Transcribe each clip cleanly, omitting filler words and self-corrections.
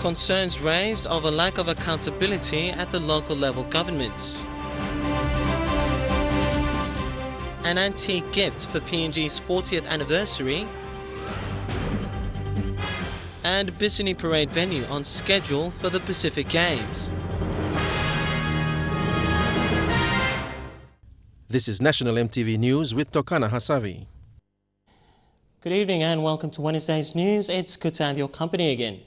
Concerns raised over lack of accountability at the local level governments. An antique gift for PNG's 40th anniversary. And Bisini Parade venue on schedule for the Pacific Games. This is National EMTV News with Tokana Hasavi. Good evening and welcome to Wednesday's news. It's good to have your company again.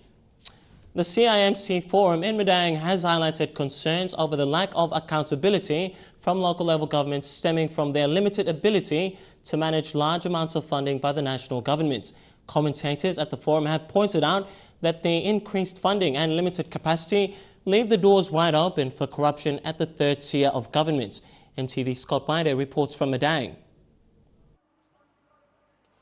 The CIMC Forum in Madang has highlighted concerns over the lack of accountability from local level governments stemming from their limited ability to manage large amounts of funding by the national government. Commentators at the forum have pointed out that the increased funding and limited capacity leave the doors wide open for corruption at the third tier of government. EMTV Scott Bide reports from Madang.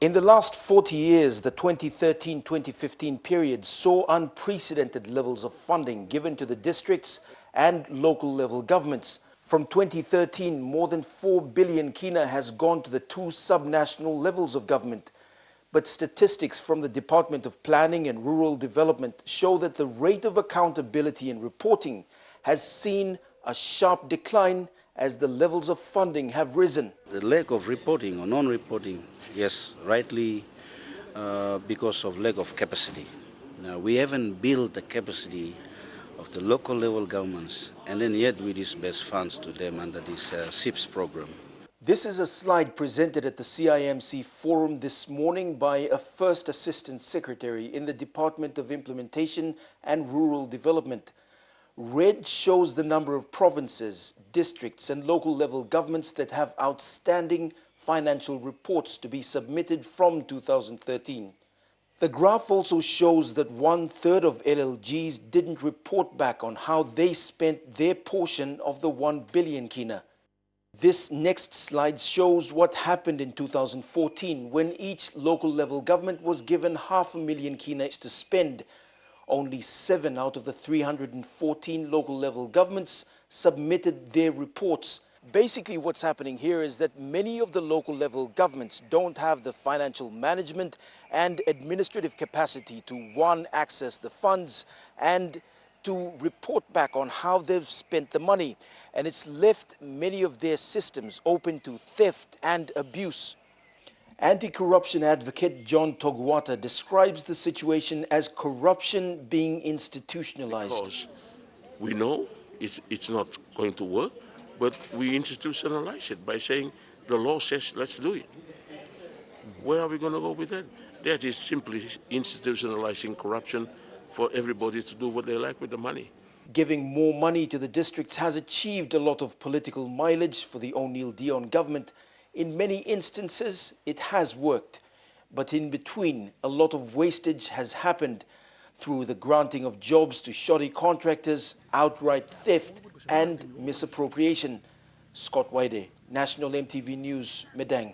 In the last 40 years, the 2013-2015 period saw unprecedented levels of funding given to the districts and local level governments. From 2013, more than 4 billion kina has gone to the two subnational levels of government. But statistics from the Department of Planning and Rural Development show that the rate of accountability and reporting has seen a sharp decline as the levels of funding have risen. The lack of reporting or non-reporting, yes, rightly because of lack of capacity. Now, we haven't built the capacity of the local level governments, and then yet we disburse funds to them under this SIPS program. This is a slide presented at the CIMC Forum this morning by a First Assistant Secretary in the Department of Implementation and Rural Development. Red shows the number of provinces, districts and local level governments that have outstanding financial reports to be submitted from 2013. The graph also shows that 1/3 of LLGs didn't report back on how they spent their portion of the 1 billion kina. This next slide shows what happened in 2014 when each local level government was given 500,000 kina to spend. Only 7 out of the 314 local level governments submitted their reports. Basically what's happening here is that many of the local level governments don't have the financial management and administrative capacity to, one, access the funds and to report back on how they've spent the money. And it's left many of their systems open to theft and abuse. Anti-corruption advocate John Togwata describes the situation as corruption being institutionalized. Because we know it's not going to work, but we institutionalize it by saying the law says let's do it. Where are we going to go with that? That is simply institutionalizing corruption for everybody to do what they like with the money. Giving more money to the districts has achieved a lot of political mileage for the O'Neill Dion government. In many instances, it has worked, but in between, a lot of wastage has happened through the granting of jobs to shoddy contractors, outright theft and misappropriation. Scott Bide, National EMTV News, Madang.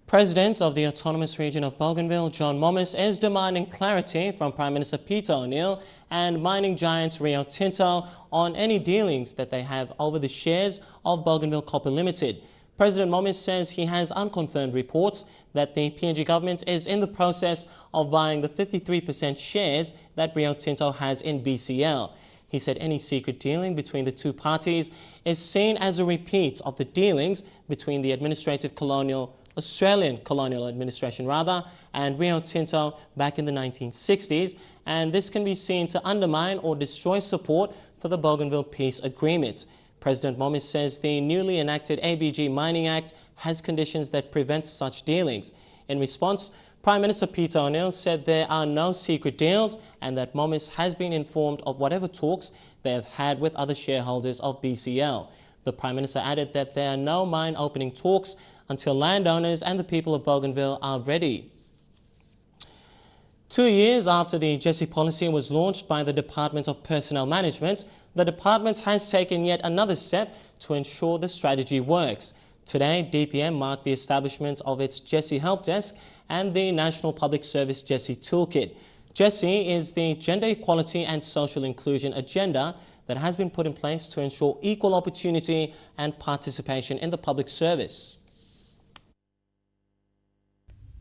President of the Autonomous Region of Bougainville, John Momis, is demanding clarity from Prime Minister Peter O'Neill and mining giant Rio Tinto on any dealings that they have over the shares of Bougainville Copper Limited. President Momis says he has unconfirmed reports that the PNG government is in the process of buying the 53% shares that Rio Tinto has in BCL. He said any secret dealing between the two parties is seen as a repeat of the dealings between the Australian colonial administration and Rio Tinto back in the 1960s, and this can be seen to undermine or destroy support for the Bougainville Peace Agreement. President Momis says the newly enacted ABG Mining Act has conditions that prevent such dealings. In response, Prime Minister Peter O'Neill said there are no secret deals and that Momis has been informed of whatever talks they have had with other shareholders of BCL. The Prime Minister added that there are no mine opening talks until landowners and the people of Bougainville are ready. 2 years after the Jesse policy was launched by the Department of Personnel Management, the department has taken yet another step to ensure the strategy works. Today, DPM marked the establishment of its Jesse Help Desk and the National Public Service Jesse Toolkit. Jesse is the gender equality and social inclusion agenda that has been put in place to ensure equal opportunity and participation in the public service.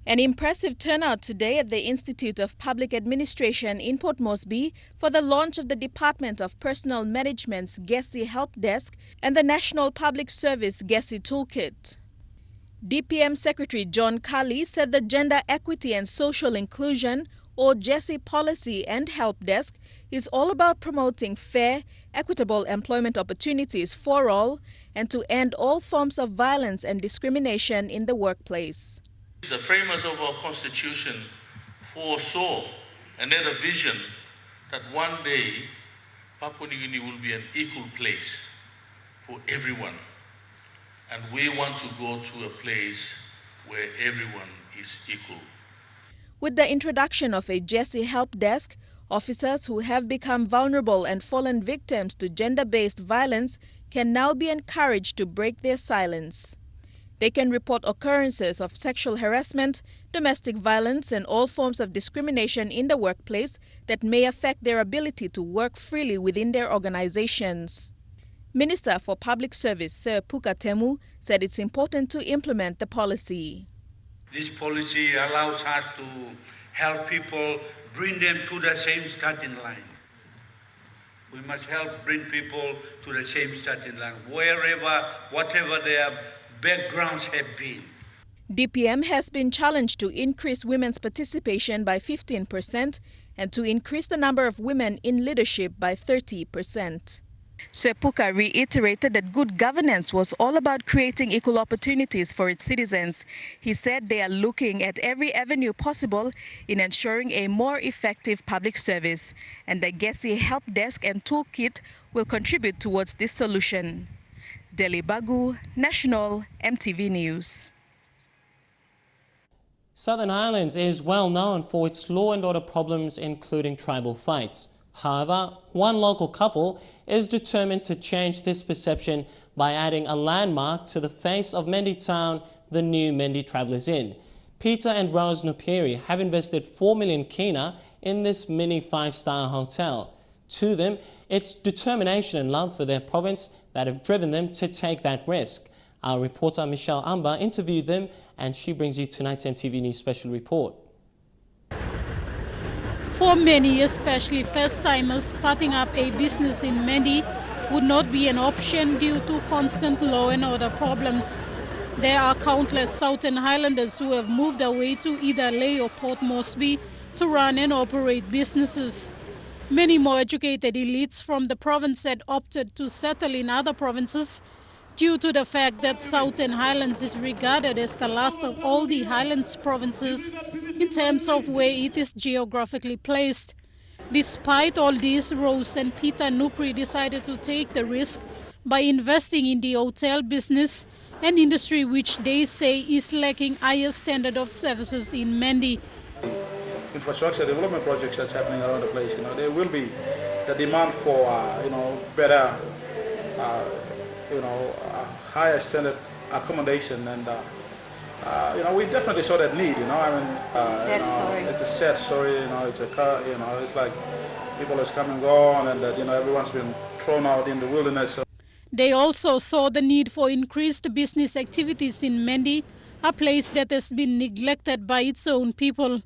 An impressive turnout today at the Institute of Public Administration in Port Moresby for the launch of the Department of Personnel Management's GESI Help Desk and the National Public Service GESI Toolkit. DPM Secretary John Cully said the Gender Equity and Social Inclusion, or GESI policy and help desk, is all about promoting fair, equitable employment opportunities for all and to end all forms of violence and discrimination in the workplace. The framers of our Constitution foresaw and had a vision that one day Papua New Guinea will be an equal place for everyone. And we want to go to a place where everyone is equal. With the introduction of a GESI help desk, officers who have become vulnerable and fallen victims to gender-based violence can now be encouraged to break their silence. They can report occurrences of sexual harassment, domestic violence, and all forms of discrimination in the workplace that may affect their ability to work freely within their organizations. Minister for Public Service Sir Puka Temu said it's important to implement the policy. This policy allows us to help people, bring them to the same starting line. We must help bring people to the same starting line, wherever, whatever their backgrounds have been. DPM has been challenged to increase women's participation by 15% and to increase the number of women in leadership by 30%. Sir Puka reiterated that good governance was all about creating equal opportunities for its citizens. He said they are looking at every avenue possible in ensuring a more effective public service, and the GESI Help Desk and Toolkit will contribute towards this solution. Delhi Bagu, National EMTV News. Southern Highlands is well known for its law and order problems, including tribal fights. However, one local couple is determined to change this perception by adding a landmark to the face of Mendi Town, the new Mendi Travellers Inn. Peter and Rose Nupiri have invested 4 million kina in this mini 5-star hotel. To them, it's determination and love for their province that have driven them to take that risk. Our reporter Michelle Amba interviewed them, and she brings you tonight's MTV News special report. For many, especially first-timers, starting up a business in Mendi would not be an option due to constant law and order problems. There are countless Southern Highlanders who have moved away to either Lae or Port Moresby to run and operate businesses. Many more educated elites from the province had opted to settle in other provinces due to the fact that Southern Highlands is regarded as the last of all the Highlands provinces in terms of where it is geographically placed. Despite all this, Rose and Peter Nupri decided to take the risk by investing in the hotel business, an industry which they say is lacking higher standard of services in Mendi. Infrastructure development projects that's happening around the place, there will be the demand for, better, higher standard accommodation, and we definitely saw that need. It's a sad story. It's a car. It's like people has come and gone, and everyone's been thrown out in the wilderness. They also saw the need for increased business activities in Mendi, a place that has been neglected by its own people.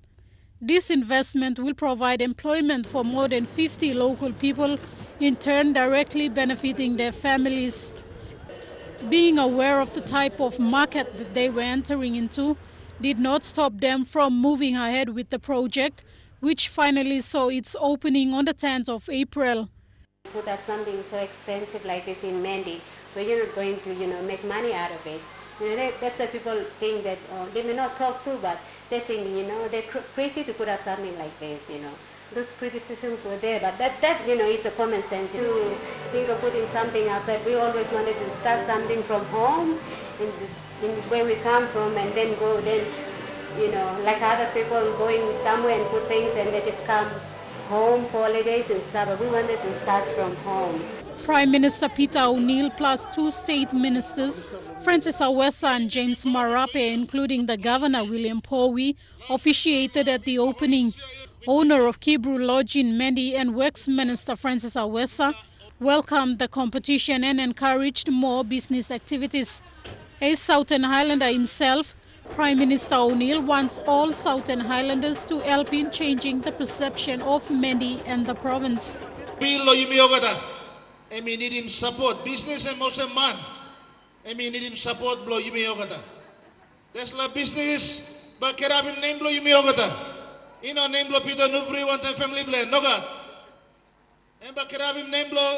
This investment will provide employment for more than 50 local people, in turn directly benefiting their families. Being aware of the type of market that they were entering into did not stop them from moving ahead with the project, which finally saw its opening on the 10th of April. Put up something so expensive like this in Mendi, where you're not going to, make money out of it. That's why people think that they may not talk to, but they think, they're crazy to put up something like this, Those criticisms were there, but that is a common sense. To think of putting something outside, we always wanted to start something from home, in where we come from, and then go, like other people going somewhere and put things, and they just come home for holidays and stuff, but we wanted to start from home. Prime Minister Peter O'Neill plus 2 state ministers, Francis Awesa and James Marape, including the Governor William Powi, officiated at the opening. Owner of Kibru Lodge in Mendi and Works Minister Francis Awesa welcomed the competition and encouraged more business activities. A Southern Highlander himself, Prime Minister O'Neill wants all Southern Highlanders to help in changing the perception of Mendi and the province. Emi need him support business and also man. Emi need him support blow yumi yogata. There's la business, but kerabim name blow yumi yogata. Ino name blow Peter Nubri want a family blend. No God. And but kerabim name blow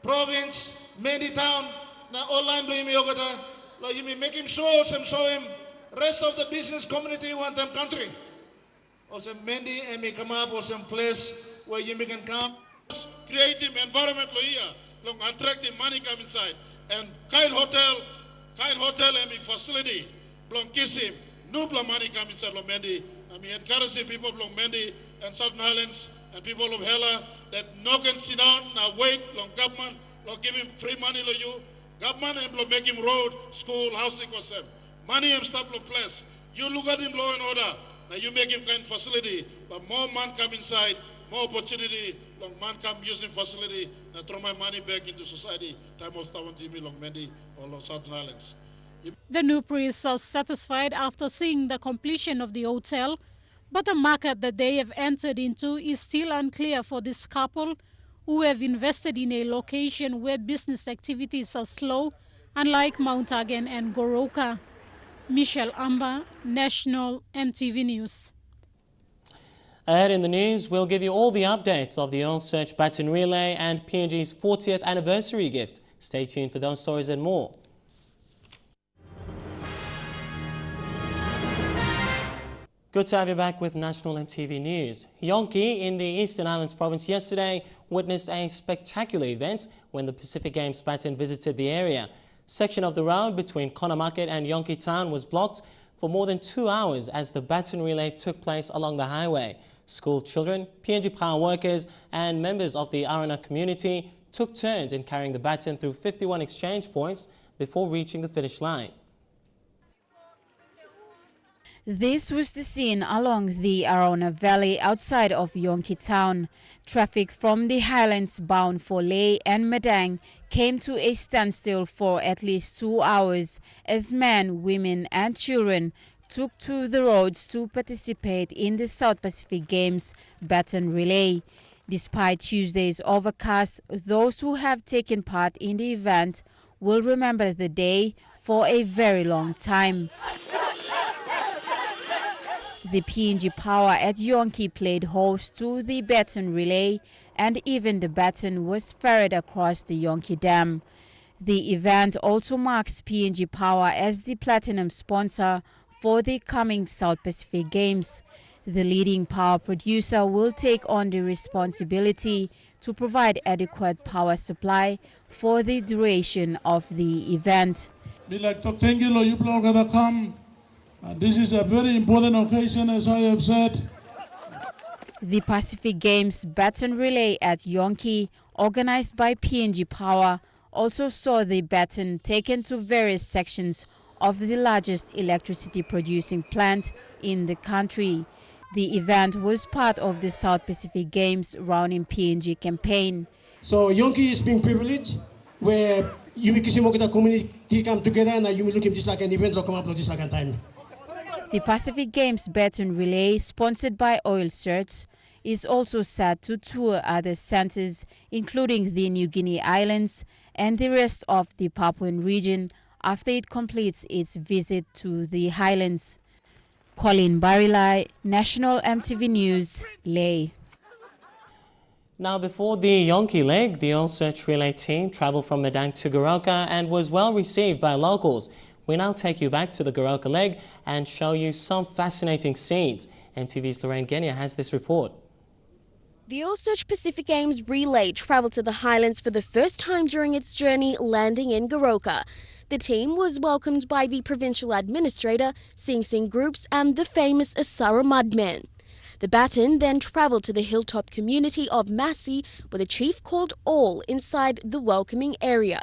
province, Mendi town, na online blow yumi yogata. Lo yumi make him show him. Rest of the business community want them country. Also Mendi emi come up or some place where yumi can come. Creative environment here, long attractive money come inside. And Kyle Hotel and facility, long kiss him, no money come inside long Mendi. I mean encouraging people long Mendi and Southern Highlands and people of Hela that no can sit down, now wait, long government, long give him free money lo you. Government and long make him road, school, housing or some. Money and stuff long place. You look at him law and order, now you make him kind of facility, but more man come inside, more opportunity, long man come using facility, and throw my money back into society. Time of Tawan Jimmy, long Mendi, or long Southern Islands. The new priests are satisfied after seeing the completion of the hotel, but the market that they have entered into is still unclear for this couple who have invested in a location where business activities are slow, unlike Mount Again and Goroka. Michelle Amba, National EMTV News. Ahead in the news, we'll give you all the updates of the Oil Search Baton Relay and PNG's 40th anniversary gift. Stay tuned for those stories and more. Good to have you back with National EMTV News. Yonki in the Eastern Islands province yesterday witnessed a spectacular event when the Pacific Games Baton visited the area. Section of the road between Connor Market and Yonki Town was blocked for more than 2 hours as the Baton Relay took place along the highway. School children, PNG power workers and members of the Arana community took turns in carrying the baton through 51 exchange points before reaching the finish line. This was the scene along the Arana Valley outside of Yonki Town. Traffic from the highlands bound for Lae and Madang came to a standstill for at least 2 hours as men, women and children took to the roads to participate in the South Pacific Games Baton Relay. Despite Tuesday's overcast, those who have taken part in the event will remember the day for a very long time. The PNG Power at Yonki played host to the baton relay, and even the baton was ferried across the Yonki Dam. The event also marks PNG Power as the platinum sponsor for the coming South Pacific Games. The leading power producer will take on the responsibility to provide adequate power supply for the duration of the event. We'd like to thank you, you people have come. This is a very important occasion, as I have said. The Pacific Games Baton Relay at Yonki, organized by PNG Power, also saw the baton taken to various sections of the largest electricity producing plant in the country. The event was part of the South Pacific Games Round in PNG campaign. So Yonki is being privileged, where Yumi Kisimokita community come together and Yumi looking just like an event that come up just like a time. The Pacific Games Baton Relay, sponsored by Oil Search, is also set to tour other centers, including the New Guinea Islands and the rest of the Papuan region after it completes its visit to the highlands. Colin Barilai, National EMTV News, Lae. Now, before the Yonki leg, the Oil Search Relay team travelled from Madang to Goroka and was well received by locals. We now take you back to the Goroka leg and show you some fascinating scenes. MTV's Lorraine Genia has this report. The Oil Search Pacific Games Relay travelled to the highlands for the first time during its journey, landing in Goroka. The team was welcomed by the provincial administrator, Sing Sing Groups and the famous Asara Mudmen. The baton then travelled to the hilltop community of Massey, where the chief called all inside the welcoming area.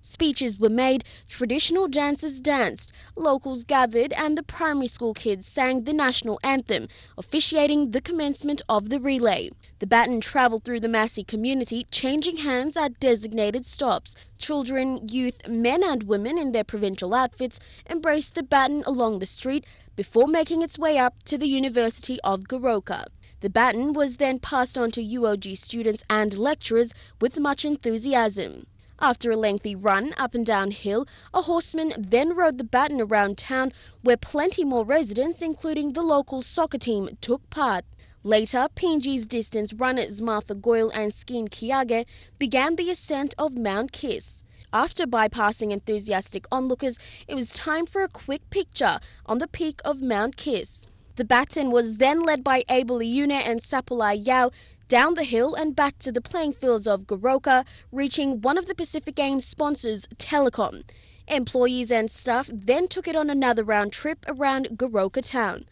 Speeches were made, traditional dances danced, locals gathered and the primary school kids sang the national anthem, officiating the commencement of the relay. The baton travelled through the Massey community, changing hands at designated stops. Children, youth, men and women in their provincial outfits embraced the baton along the street before making its way up to the University of Goroka. The baton was then passed on to UOG students and lecturers with much enthusiasm. After a lengthy run up and down hill, a horseman then rode the baton around town where plenty more residents, including the local soccer team, took part. Later, PNG's distance runners Martha Goyle and Skeen Kiage began the ascent of Mount Kiss. After bypassing enthusiastic onlookers, it was time for a quick picture on the peak of Mount Kiss. The baton was then led by Abel Iune and Sapulai Yao down the hill and back to the playing fields of Goroka, reaching one of the Pacific Games sponsors, Telecom. Employees and staff then took it on another round trip around Goroka town.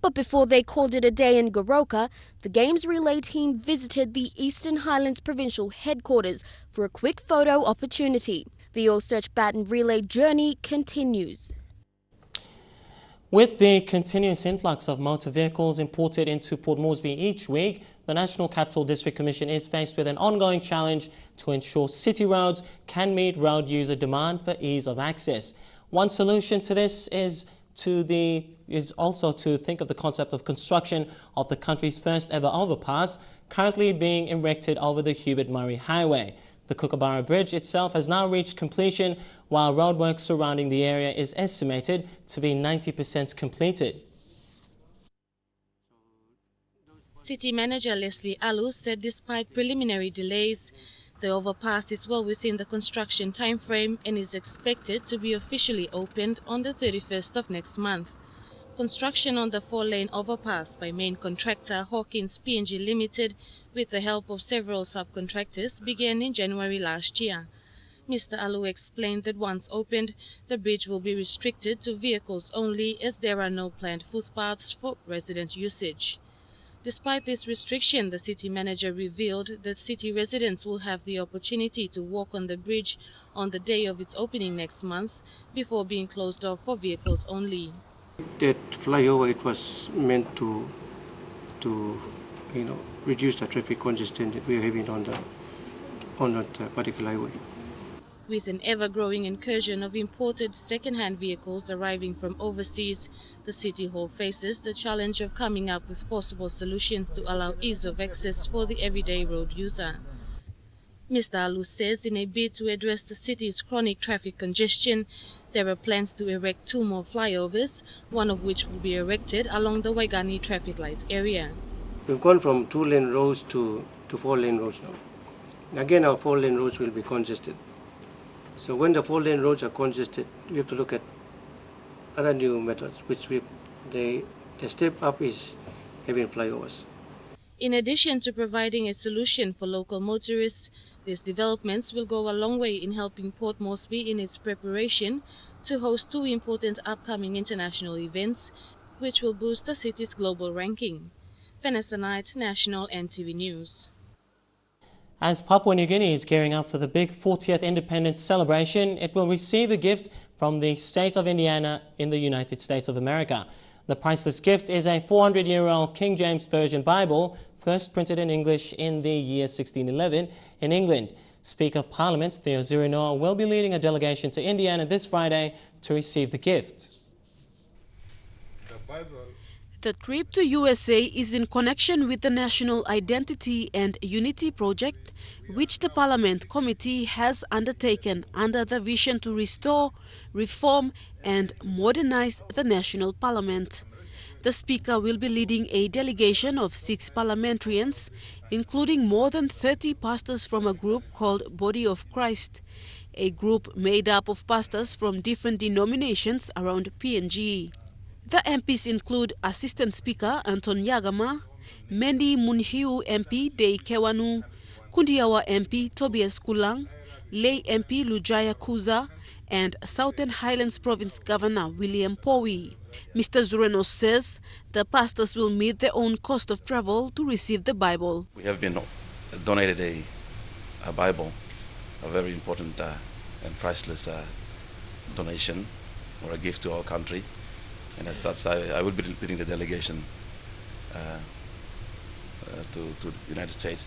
But before they called it a day in Goroka, the Games relay team visited the Eastern Highlands Provincial Headquarters for a quick photo opportunity. The All Search Baton relay journey continues. With the continuous influx of motor vehicles imported into Port Moresby each week, the National Capital District Commission is faced with an ongoing challenge to ensure city roads can meet road user demand for ease of access. One solution to this is also to think of the concept of construction of the country's first ever overpass, currently being erected over the Hubert Murray Highway. The Kookaburra Bridge itself has now reached completion, while roadwork surrounding the area is estimated to be 90% completed. City Manager Leslie Alu said despite preliminary delays, the overpass is well within the construction timeframe and is expected to be officially opened on the 31st of next month. Construction on the 4-lane overpass by main contractor Hawkins PNG Limited with the help of several subcontractors began in January last year. Mr. Alu explained that once opened, the bridge will be restricted to vehicles only as there are no planned footpaths for resident usage. Despite this restriction, the city manager revealed that city residents will have the opportunity to walk on the bridge on the day of its opening next month before being closed off for vehicles only. That flyover, it was meant to reduce the traffic congestion that we are having on that particular highway. With an ever-growing incursion of imported second-hand vehicles arriving from overseas, the City Hall faces the challenge of coming up with possible solutions to allow ease of access for the everyday road user. Mr. Alu says in a bid to address the city's chronic traffic congestion, there are plans to erect 2 more flyovers, one of which will be erected along the Waigani traffic lights area. We've gone from 2-lane roads to 4-lane roads now. And again, our 4-lane roads will be congested. So when the 4-lane roads are congested, we have to look at other new methods, which the step up is having flyovers. In addition to providing a solution for local motorists, these developments will go a long way in helping Port Moresby in its preparation to host 2 important upcoming international events, which will boost the city's global ranking. Vanessa Knight, National EMTV News. As Papua New Guinea is gearing up for the big 40th independence celebration, it will receive a gift from the state of Indiana in the United States of America. The priceless gift is a 400-year-old King James Version Bible, first printed in English in the year 1611 in England. Speaker of Parliament Theo Zirinoa will be leading a delegation to Indiana this Friday to receive the gift. The trip to USA is in connection with the National Identity and Unity Project, which the Parliament Committee has undertaken under the vision to restore, reform and modernize the National Parliament. The Speaker will be leading a delegation of 6 parliamentarians, including more than 30 pastors from a group called Body of Christ, a group made up of pastors from different denominations around PNG. The MPs include Assistant Speaker Anton Yagama, Mendi Munhiu MP Dei Kewanu, Kundiawa MP Tobias Kulang, Lay MP Lujaya Kuza, and Southern Highlands Province Governor William Powi. Mr. Zureno says the pastors will meet their own cost of travel to receive the Bible. We have been donated a Bible, a very important and priceless donation or a gift to our country. And as such, I will be leading the delegation to the United States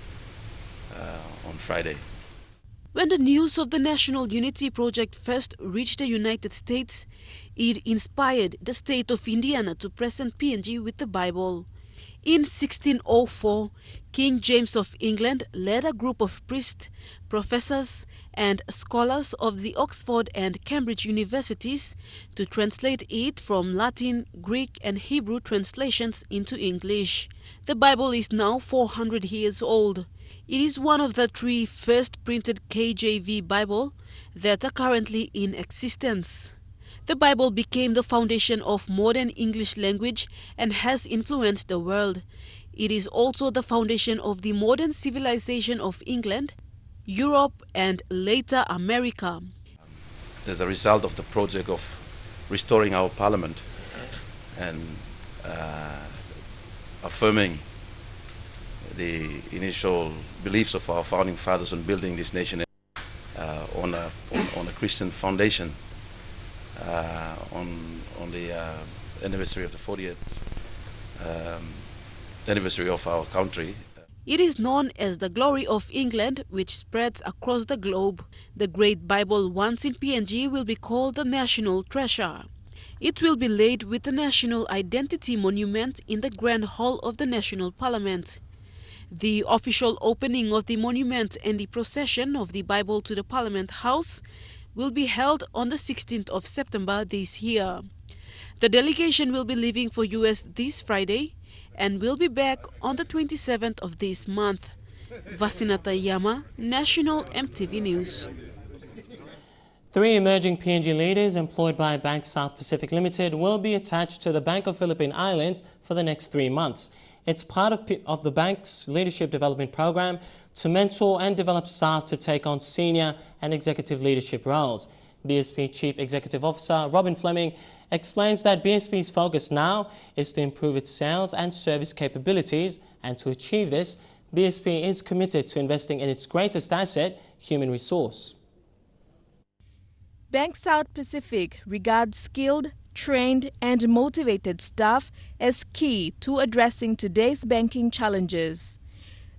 on Friday. When the news of the National Unity Project first reached the United States, it inspired the state of Indiana to present PNG with the Bible. In 1604, King James of England led a group of priests, professors, and scholars of the Oxford and Cambridge universities to translate it from Latin, Greek, and Hebrew translations into English. The Bible is now 400 years old. It is one of the 3 first printed KJV Bible that are currently in existence. The Bible became the foundation of modern English language and has influenced the world. It is also the foundation of the modern civilization of England, Europe, and later America. As a result of the project of restoring our parliament and affirming the initial beliefs of our founding fathers on building this nation on a Christian foundation, on the anniversary of the 40th anniversary of our country. It is known as the Glory of England, which spreads across the globe. The Great Bible once in PNG will be called the National Treasure. It will be laid with the National Identity Monument in the Grand Hall of the National Parliament. The official opening of the monument and the procession of the Bible to the Parliament House will be held on the 16th of September this year. The delegation will be leaving for US this Friday and will be back on the 27th of this month. Vasinata Yama, National EMTV News. 3 emerging PNG leaders employed by Bank South Pacific Limited will be attached to the Bank of Philippine Islands for the next 3 months. It's part of the bank's leadership development program to mentor and develop staff to take on senior and executive leadership roles. BSP Chief Executive Officer Robin Fleming explains that BSP's focus now is to improve its sales and service capabilities, and to achieve this, BSP is committed to investing in its greatest asset, human resource. Bank South Pacific regards skilled, trained and motivated staff as key to addressing today's banking challenges.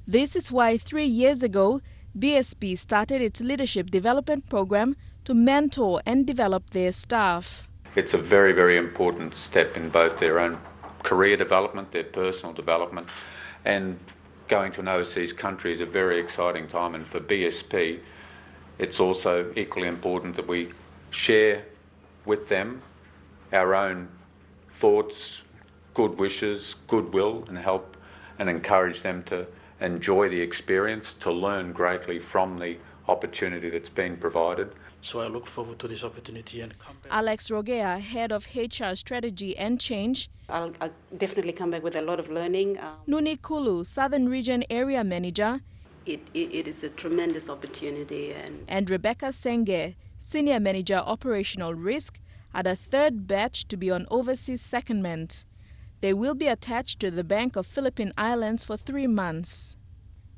This is why 3 years ago, BSP started its leadership development program to mentor and develop their staff. It's a very, very important step in both their own career development, their personal development, and going to an overseas country is a very exciting time. And for BSP, it's also equally important that we share with them our own thoughts, good wishes, goodwill, and help and encourage them to enjoy the experience, to learn greatly from the opportunity that's been provided. So I look forward to this opportunity and come back. Alex Rogea, Head of HR Strategy and Change. I'll definitely come back with a lot of learning. Nuni Kulu, Southern Region Area Manager. It is a tremendous opportunity. And Rebecca Senge, Senior Manager Operational Risk, are the 3rd batch to be on overseas secondment. They will be attached to the Bank of Philippine Islands for 3 months.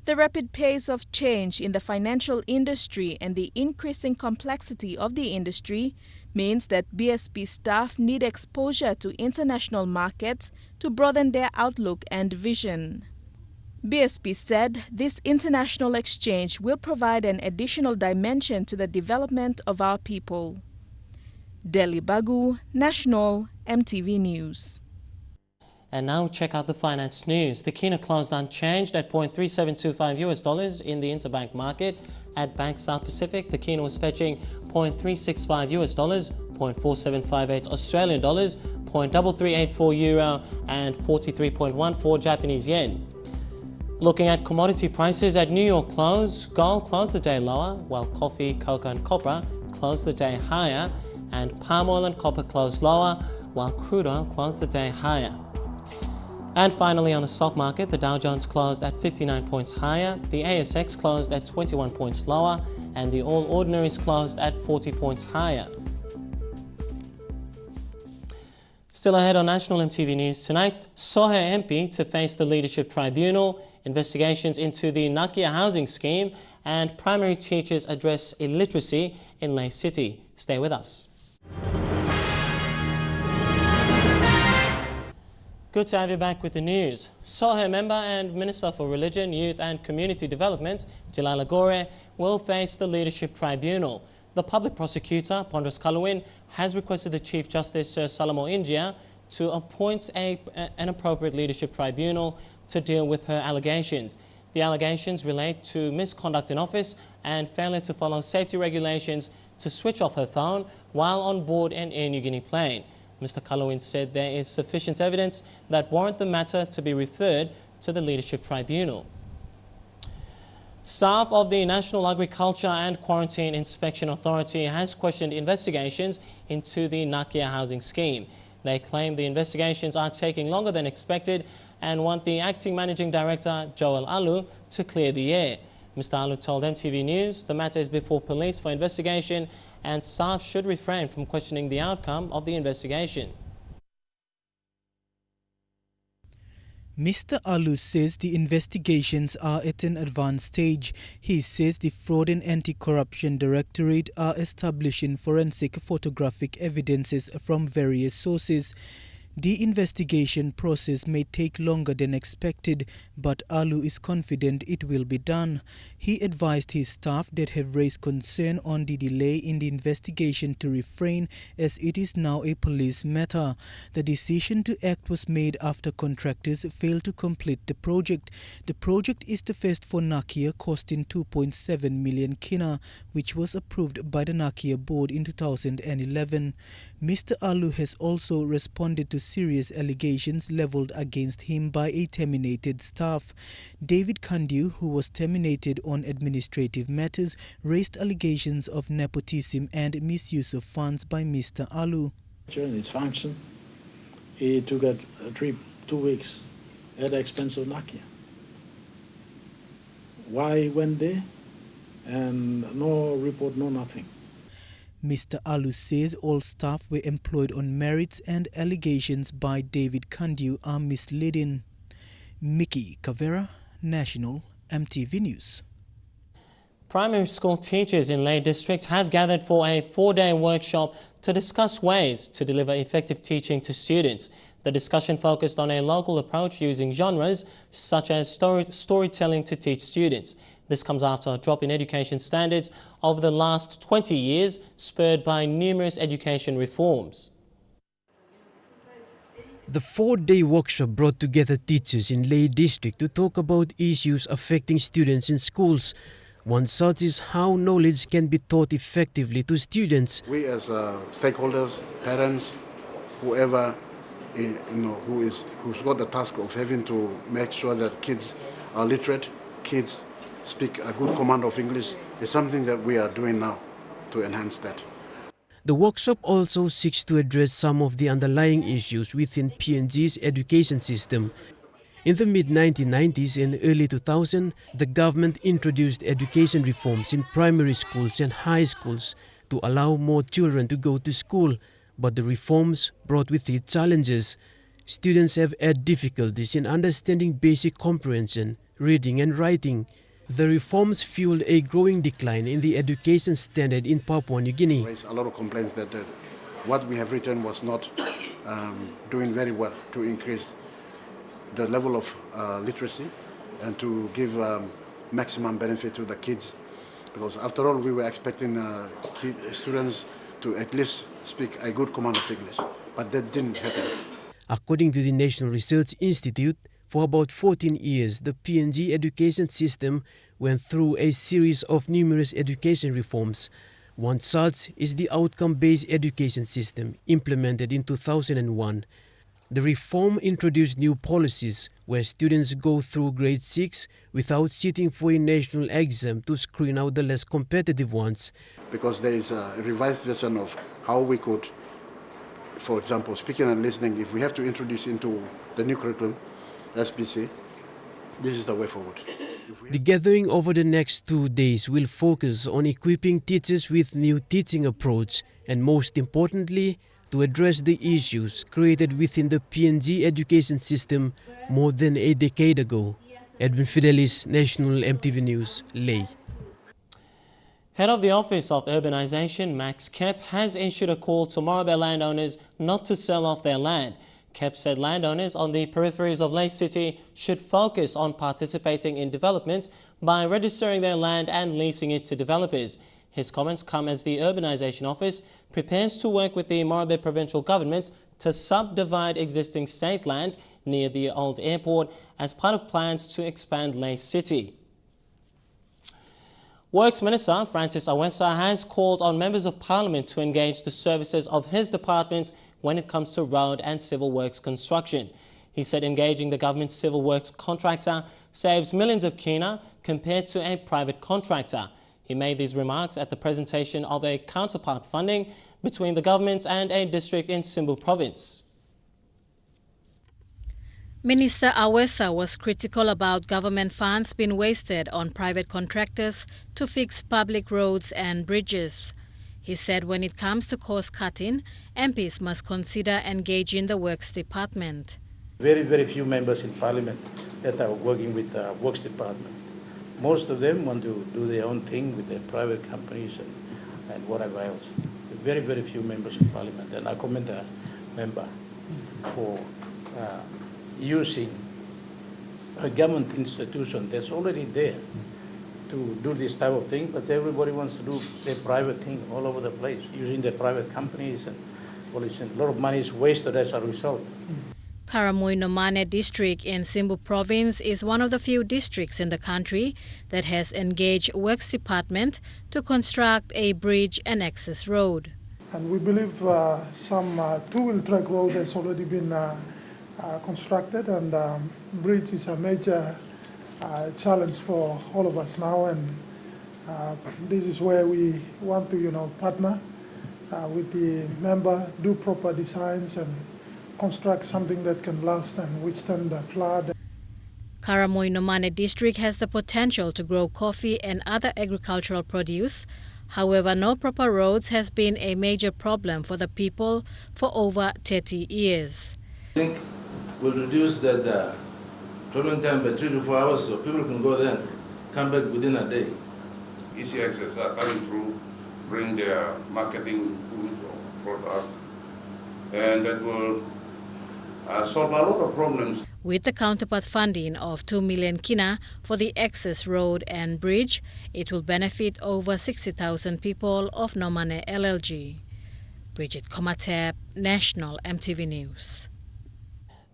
The rapid pace of change in the financial industry and the increasing complexity of the industry means that BSP staff need exposure to international markets to broaden their outlook and vision. BSP said this international exchange will provide an additional dimension to the development of our people. Delhi Bagu, National EMTV News. And now check out the finance news. The kina closed unchanged at $0.3725 in the interbank market. At Bank South Pacific, the kina was fetching $0.365 $0.4758 Australian dollars, €0.3384 and 43.14 Japanese yen. Looking at commodity prices at New York close, gold closed the day lower, while coffee, cocoa and copra closed the day higher, and palm oil and copper closed lower, while crude oil closed the day higher. And finally, on the stock market, the Dow Jones closed at 59 points higher, the ASX closed at 21 points lower, and the All Ordinaries closed at 40 points higher. Still ahead on National EMTV News tonight, Sohe MP to face the Leadership Tribunal, investigations into the Nakia housing scheme, and primary teachers address illiteracy in Leh City. Stay with us. Good to have you back with the news. SOHE member and Minister for Religion, Youth and Community Development, Tilala Gore, will face the Leadership Tribunal. The public prosecutor, Pondros Kaluwin, has requested the Chief Justice, Sir Salamo India, to appoint an appropriate leadership tribunal to deal with her allegations. The allegations relate to misconduct in office and failure to follow safety regulations to switch off her phone while on board an Air Niugini plane. Mr. Kaluwin said there is sufficient evidence that warrant the matter to be referred to the Leadership Tribunal. Staff of the National Agriculture and Quarantine Inspection Authority has questioned investigations into the Nakia housing scheme. They claim the investigations are taking longer than expected and want the Acting Managing Director, Joel Alu, to clear the air. Mr. Alu told EMTV News the matter is before police for investigation and staff should refrain from questioning the outcome of the investigation. Mr. Alu says the investigations are at an advanced stage. He says the Fraud and Anti-Corruption Directorate are establishing forensic photographic evidences from various sources. The investigation process may take longer than expected, but Alu is confident it will be done. He advised his staff that have raised concern on the delay in the investigation to refrain, as it is now a police matter. The decision to act was made after contractors failed to complete the project. The project is the first for Nakia, costing 2.7 million kina, which was approved by the Nakia board in 2011. Mr. Alu has also responded to serious allegations leveled against him by a terminated staff. David Kandiu, who was terminated on administrative matters, raised allegations of nepotism and misuse of funds by Mr. Alu. During its function, he took a trip 2 weeks at the expense of Nakia. Why he went there? And no report, no nothing. Mr. Alu says all staff were employed on merits and allegations by David Kandiu are misleading. Mickey Cavera, National EMTV News. Primary school teachers in Leh District have gathered for a 4-day workshop to discuss ways to deliver effective teaching to students. The discussion focused on a local approach using genres such as storytelling to teach students. This comes after a drop in education standards over the last 20 years, spurred by numerous education reforms. The 4-day workshop brought together teachers in Leh District to talk about issues affecting students in schools. One such is how knowledge can be taught effectively to students. We as stakeholders, parents, whoever who's got the task of having to make sure that kids are literate, kids speak a good command of English, is something that we are doing now to enhance that. The workshop also seeks to address some of the underlying issues within PNG's education system. In the mid-1990s and early 2000s, the government introduced education reforms in primary schools and high schools to allow more children to go to school, but the reforms brought with it challenges. Students have had difficulties in understanding basic comprehension, reading and writing. The reforms fueled a growing decline in the education standard in Papua New Guinea. There's a lot of complaints that what we have written was not doing very well to increase the level of literacy and to give maximum benefit to the kids. Because after all, we were expecting students to at least speak a good command of English, but that didn't happen. According to the National Research Institute, for about 14 years, the PNG education system went through a series of numerous education reforms. One such is the outcome-based education system implemented in 2001. The reform introduced new policies where students go through grade 6 without sitting for a national exam to screen out the less competitive ones. Because there is a revised version of how we could, for example, speaking and listening, if we have to introduce into the new curriculum, SBC, this is the way forward. The gathering over the next 2 days will focus on equipping teachers with new teaching approach and, most importantly, to address the issues created within the PNG education system more than a decade ago. Edwin Fidelis, National EMTV News, Leh. Head of the Office of Urbanisation, Max Kep, has issued a call to Morabel landowners not to sell off their land. Kep said landowners on the peripheries of Lae City should focus on participating in development by registering their land and leasing it to developers. His comments come as the Urbanisation Office prepares to work with the Morabel provincial government to subdivide existing state land near the old airport as part of plans to expand Lae City. Works Minister Francis Awesa has called on members of Parliament to engage the services of his department when it comes to road and civil works construction. He said engaging the government's civil works contractor saves millions of kina compared to a private contractor. He made these remarks at the presentation of a counterpart funding between the government and a district in Simbu province. Minister Awesa was critical about government funds being wasted on private contractors to fix public roads and bridges. He said when it comes to cost cutting, MPs must consider engaging the Works Department. Very few members in Parliament that are working with the Works Department. Most of them want to do their own thing with their private companies and whatever else. Very few members in Parliament, and I commend the member for using a government institution that's already there to do this type of thing, but everybody wants to do their private thing all over the place, using their private companies, and well, a lot of money is wasted as a result. Karamoinomane district in Simbu province is one of the few districts in the country that has engaged Works Department to construct a bridge and access road. And we believe some two-wheel track road has already been constructed, and bridge is a major challenge for all of us now, and this is where we want to partner with the member, do proper designs and construct something that can last and withstand the flood. Karamoinomane district has the potential to grow coffee and other agricultural produce. However, no proper roads has been a major problem for the people for over 30 years. I think we'll reduce the traveling time by 3 to 4 hours, so people can go there and come back within a day. Easy access are coming through, bring their marketing product, and that will solve a lot of problems. With the counterpart funding of 2 million kina for the access road and bridge, it will benefit over 60,000 people of Nomane LLG. Bridget Komatep, National EMTV News.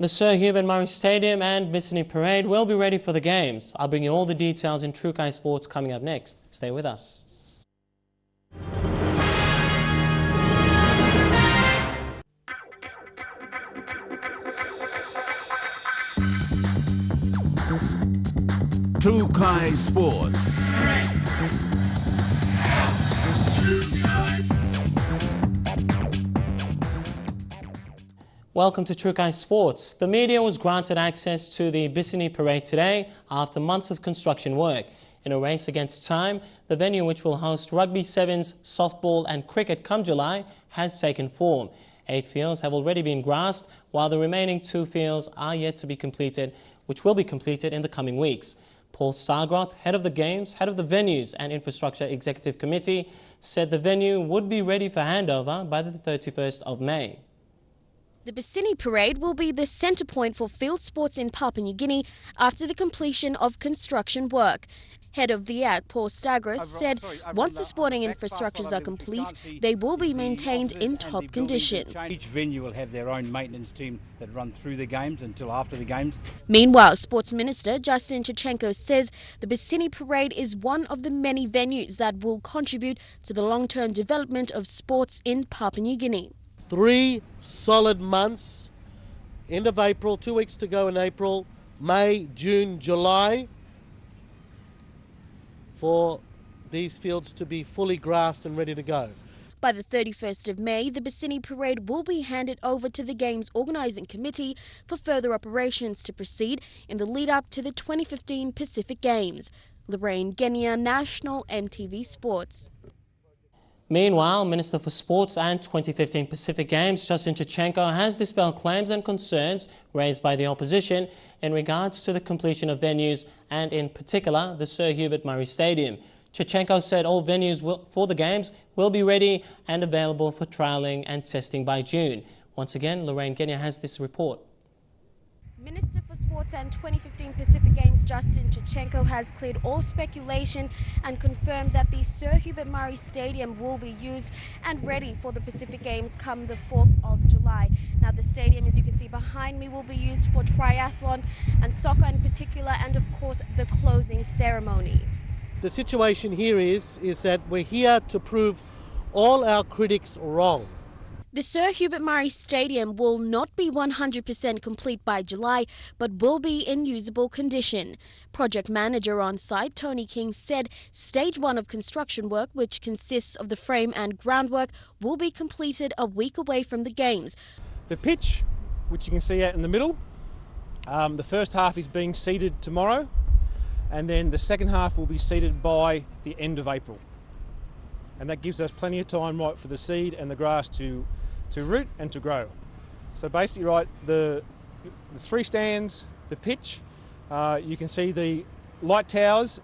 The Sir Hubert Murray Stadium and Bisini Parade will be ready for the games. I'll bring you all the details in Trukai Sports coming up next. Stay with us. Trukai Sports. Welcome to Trukai Sports. The media was granted access to the Bisini Parade today after months of construction work. In a race against time, the venue which will host rugby sevens, softball and cricket come July has taken form. 8 fields have already been grassed, while the remaining 2 fields are yet to be completed, which will be completed in the coming weeks. Paul Stargroth, head of the games, head of the Venues and Infrastructure Executive Committee, said the venue would be ready for handover by the 31st of May. The Bisini Parade will be the centre point for field sports in Papua New Guinea after the completion of construction work. Head of VIAC, Paul Stargroth, said once the sporting infrastructures are complete, they will be maintained in top condition. Each venue will have their own maintenance team that run through the games until after the games. Meanwhile, Sports Minister Justin Chachenko says the Bisini Parade is one of the many venues that will contribute to the long-term development of sports in Papua New Guinea. 3 solid months, end of April, 2 weeks to go in April, May, June, July, for these fields to be fully grassed and ready to go. By the 31st of May, the Bisini Parade will be handed over to the Games Organising Committee for further operations to proceed in the lead-up to the 2015 Pacific Games. Lorraine Genia, National EMTV Sports. Meanwhile, Minister for Sports and 2015 Pacific Games, Justin Chachenko, has dispelled claims and concerns raised by the opposition in regards to the completion of venues and in particular the Sir Hubert Murray Stadium. Chechenko said all venues for the games will be ready and available for trialling and testing by June. Once again, Lorraine Kenya has this report. Minister for Sports and 2015 Pacific Games Justin Chechenko has cleared all speculation and confirmed that the Sir Hubert Murray Stadium will be used and ready for the Pacific Games come the 4th of July. Now the stadium, as you can see behind me, will be used for triathlon and soccer in particular, and of course the closing ceremony. The situation here is that we're here to prove all our critics wrong. The Sir Hubert Murray Stadium will not be 100% complete by July, but will be in usable condition. Project manager on site, Tony King, said stage 1 of construction work, which consists of the frame and groundwork, will be completed a week away from the games. The pitch, which you can see out in the middle, the first half is being seeded tomorrow, and then the second half will be seeded by the end of April. And that gives us plenty of time, right, for the seed and the grass to root and to grow. So basically, right, the 3 stands, the pitch, you can see the light towers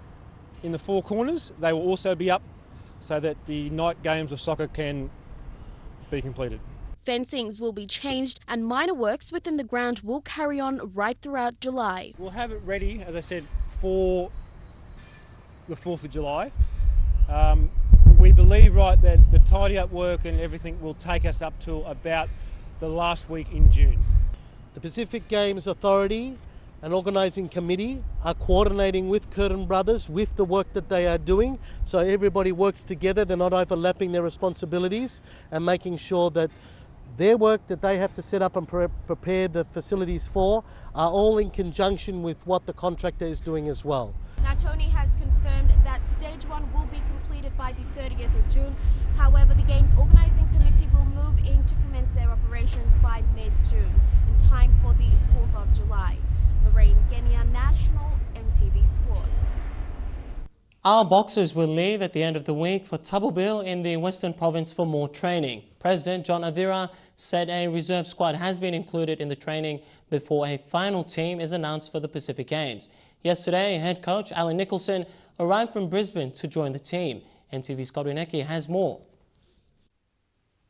in the 4 corners. They will also be up so that the night games of soccer can be completed. Fencings will be changed and minor works within the ground will carry on right throughout July. We'll have it ready, as I said, for the 4th of July. We believe, right, that the tidy up work and everything will take us up to about the last week in June. The Pacific Games Authority and Organising Committee are coordinating with Curtin Brothers with the work that they are doing, so everybody works together, they're not overlapping their responsibilities, and making sure that their work that they have to set up and prepare the facilities for are all in conjunction with what the contractor is doing as well. Now Tony has confirmed that stage 1 will be completed by the 30th of June. However, the Games Organising Committee will move in to commence their operations by mid-June, in time for the 4th of July. Lorraine Kenya, National EMTV Sports. Our boxers will leave at the end of the week for Tabubil in the Western Province for more training. President John Avira said a reserve squad has been included in the training before a final team is announced for the Pacific Games. Yesterday, head coach Alan Nicholson arrived from Brisbane to join the team. EMTV's Scott Winecki has more.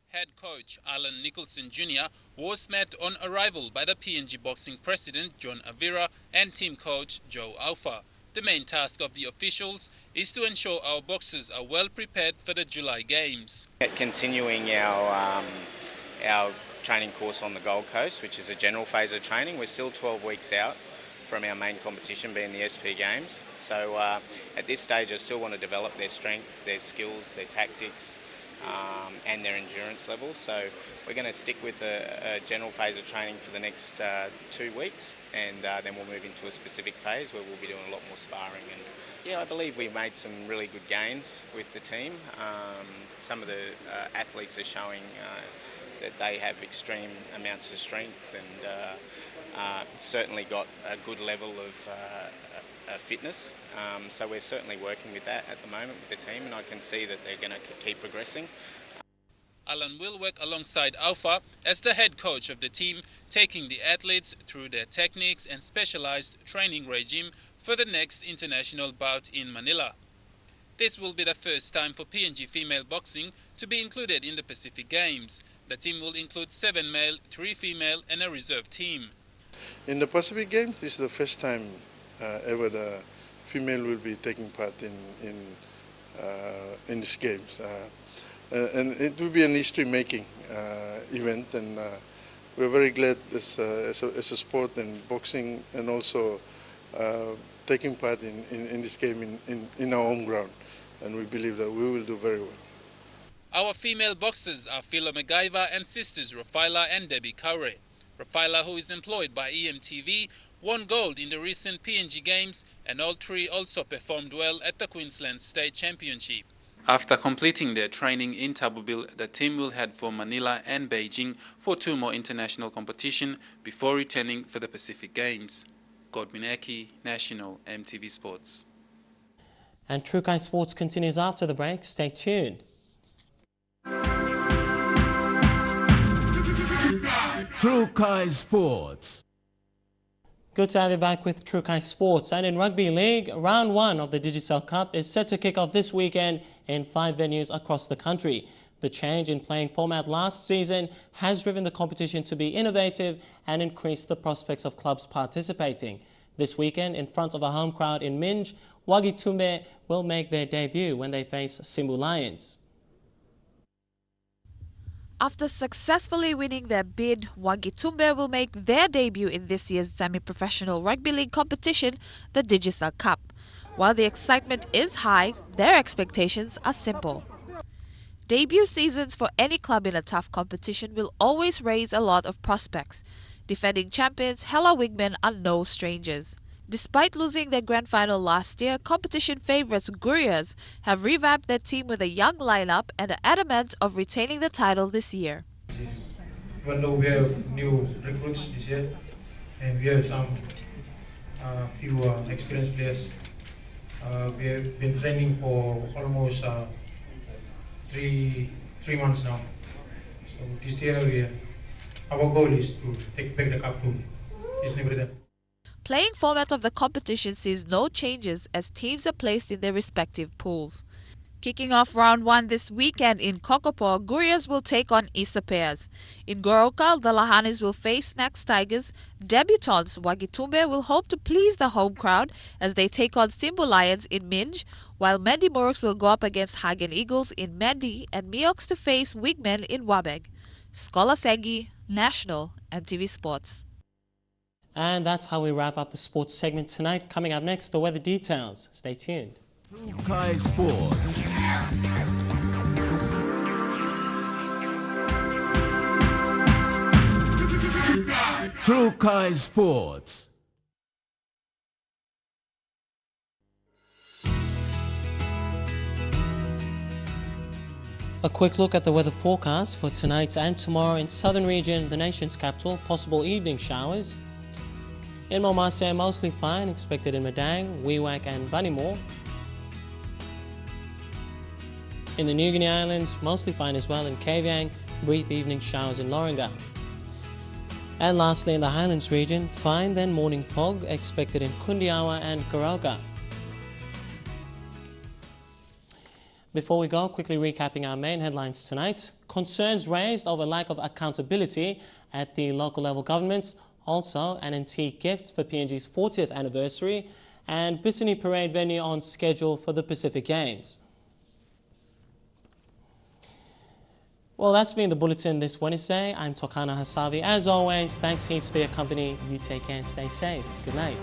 Head coach Alan Nicholson Jr. was met on arrival by the PNG boxing president John Avira and team coach Joe Alpha. The main task of the officials is to ensure our boxers are well prepared for the July Games. Continuing our training course on the Gold Coast, which is a general phase of training. We're still 12 weeks out from our main competition being the SP Games. So at this stage I still want to develop their strength, their skills, their tactics and their endurance levels. So we're going to stick with a general phase of training for the next 2 weeks, and then we'll move into a specific phase where we'll be doing a lot more sparring. And yeah, I believe we've made some really good gains with the team. Some of the athletes are showing that they have extreme amounts of strength and certainly got a good level of fitness. So we're certainly working with that at the moment with the team, and I can see that they're going to keep progressing. Alan will work alongside Alpha as the head coach of the team, taking the athletes through their techniques and specialized training regime for the next international bout in Manila. This will be the first time for PNG female boxing to be included in the Pacific Games. The team will include 7 male, 3 female and a reserve team. In the Pacific Games, this is the first time ever the female will be taking part in these games. And it will be an history-making event, and we're very glad as a sport and boxing, and also taking part in this game in our home ground, and we believe that we will do very well. Our female boxers are Philo MacGyver and sisters Rafaela and Debbie Kaure. Rafaela, who is employed by EMTV, won gold in the recent PNG Games, and all 3 also performed well at the Queensland State Championship. After completing their training in Tabubil, the team will head for Manila and Beijing for 2 more international competition before returning for the Pacific Games. Godwin Eki, National EMTV Sports. And True Kai Sports continues after the break. Stay tuned. True Kai Sports. Good to have you back with Trukai Sports. And in Rugby League, round 1 of the Digicel Cup is set to kick off this weekend in 5 venues across the country. The change in playing format last season has driven the competition to be innovative and increased the prospects of clubs participating. This weekend, in front of a home crowd in Minj, Wagitumbe will make their debut when they face Simbu Lions. After successfully winning their bid, Wagitumbe will make their debut in this year's semi-professional rugby league competition, the Digicel Cup. While the excitement is high, their expectations are simple. Debut seasons for any club in a tough competition will always raise a lot of prospects. Defending champions Hela Wigmen are no strangers. Despite losing their grand final last year, competition favourites Gurias have revamped their team with a young lineup and are adamant of retaining the title this year. Even though we have new recruits this year and we have some few experienced players, we have been training for almost 3 months now. So this year our goal is to take back the cup to Bisini Parade. Playing format of the competition sees no changes as teams are placed in their respective pools. Kicking off round 1 this weekend in Kokopo, Gurias will take on Issa Pairs. In Goroka, the Lahanis will face Snacks Tigers. Debutants Wagitumbe will hope to please the home crowd as they take on Simbu Lions in Minj, while Mendi Muruks will go up against Hagen Eagles in Mendi and Miox to face Wigmen in Wabeg. Scholar Segi, National, EMTV Sports. And that's how we wrap up the sports segment tonight. Coming up next, the weather details. Stay tuned. Trukai Sports. Trukai Sports. A quick look at the weather forecast for tonight and tomorrow in southern region, the nation's capital. Possible evening showers. In Momase, mostly fine, expected in Madang, Wewak and Vanimore. In the New Guinea Islands, mostly fine as well in Kavieng, brief evening showers in Loringa. And lastly, in the Highlands region, fine then morning fog, expected in Kundiawa and Goroka. Before we go, quickly recapping our main headlines tonight. Concerns raised over lack of accountability at the local level governments. Also, an antique gift for PNG's 40th anniversary, and Bisini Parade venue on schedule for the Pacific Games. Well, that's been the bulletin this Wednesday. I'm Tokana Hasavi. As always, thanks heaps for your company. You take care and stay safe. Good night.